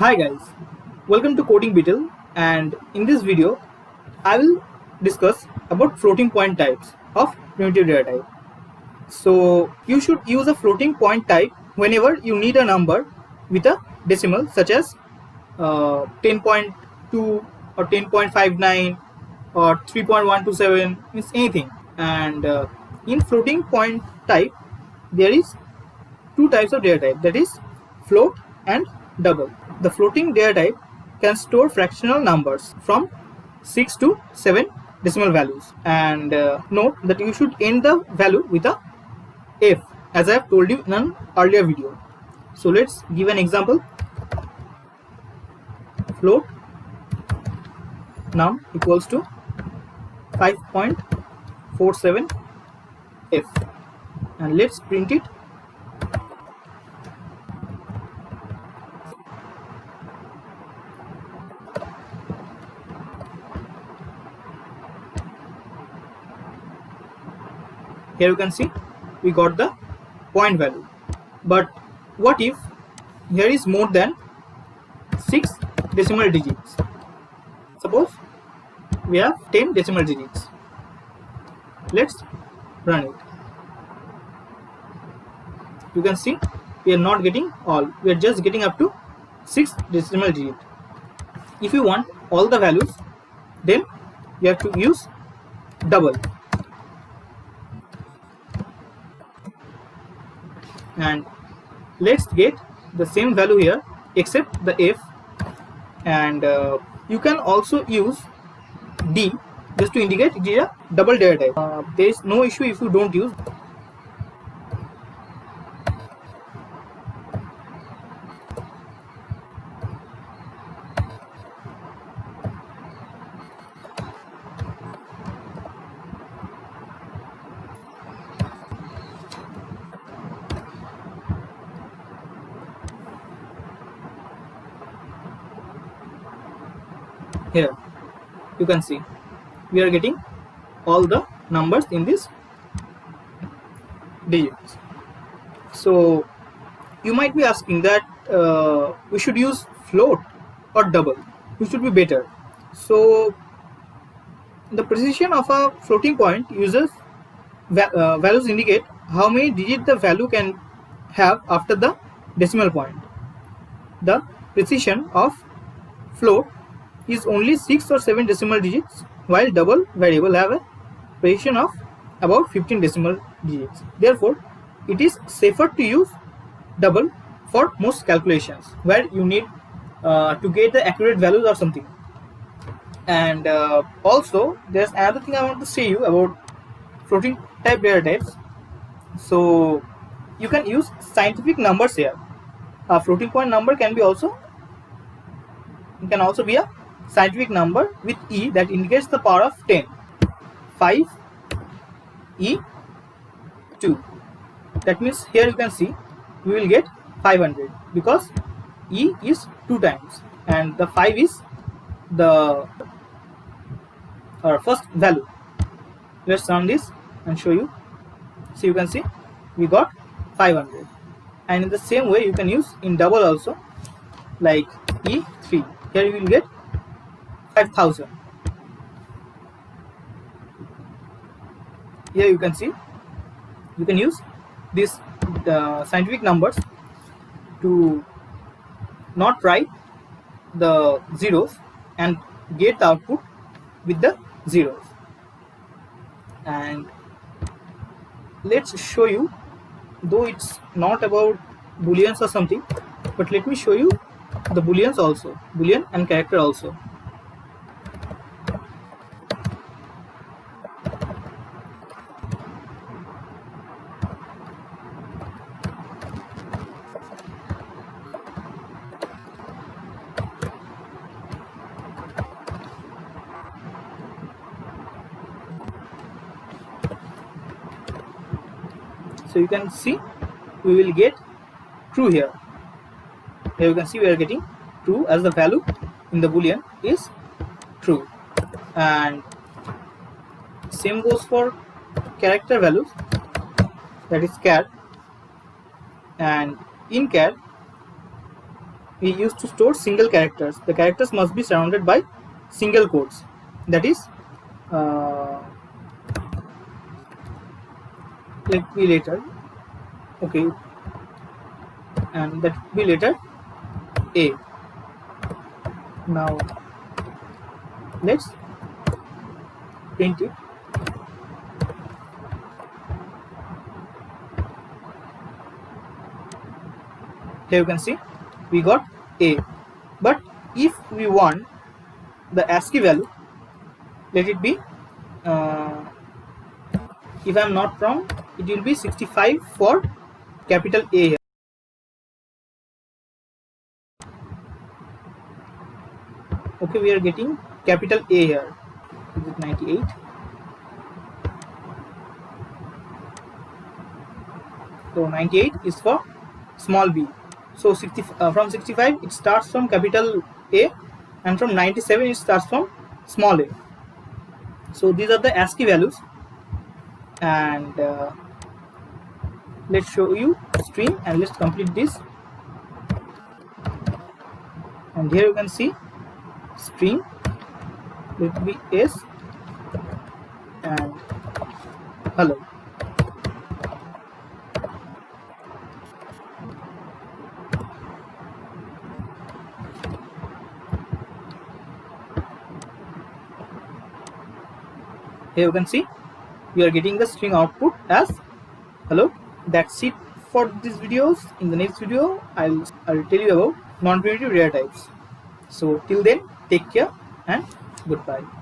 Hi guys, welcome to Coding Beetle, and in this video I will discuss about floating point types of primitive data type. So you should use a floating point type whenever you need a number with a decimal such as 10.2 or 10.59 or 3.127, means anything. And in floating point type there is two types of data type, that is float and double. The floating data type can store fractional numbers from 6 to 7 decimal values, and note that you should end the value with a f, as I have told you in an earlier video. So let's give an example. Float num equals to 5.47 f, and let's print it. Here you can see we got the point value, but what if here is more than 6 decimal digits? Suppose we have 10 decimal digits. Let's run it. You can see we are not getting all, we are just getting up to 6 decimal digit. If you want all the values, then you have to use double, and let's get the same value here except the f, and you can also use d just to indicate it is a double data type. There is no issue if you don't use. Here you can see we are getting all the numbers in this digits. So you might be asking that we should use float or double, which should be better. So the precision of a floating point uses values indicate how many digits the value can have after the decimal point. The precision of float is only 6 or 7 decimal digits, while double variable have a precision of about 15 decimal digits. Therefore, it is safer to use double for most calculations where you need to get the accurate values or something. And also there's another thing I want to say you about floating type data types. So you can use scientific numbers here. A floating point number can also be a scientific number with e that indicates the power of 10. 5 e 2. That means here you can see we will get 500 because e is 2 times and the 5 is the first value. Let's run this and show you. So you can see we got 500, and in the same way you can use in double also, like e3. Here you will get 5000. Here you can see you can use these scientific numbers to not write the zeros and get the output with the zeros. And let's show you, though it's not about booleans or something, but let me show you the booleans also, boolean and character also. So you can see we will get true here. Here you can see we are getting true as the value in the boolean is true, and same goes for character values, that is char, and in char we used to store single characters. The characters must be surrounded by single quotes. That is, let be later. Okay, and that will be letter A. Now let's print it. Here you can see we got A, but if we want the ASCII value, let it be, if I am not wrong, it will be 65 for capital A here. Okay, we are getting capital A here. Is it 98? So 98 is for small b. So from 65 it starts from capital A, and from 97 it starts from small a. So these are the ASCII values, and let's show you string, and let's complete this. And here you can see string, let it be S and hello. Here you can see we are getting the string output as hello. That's it for these videos. In the next video I'll tell you about non-primitive data types. So till then, take care and goodbye.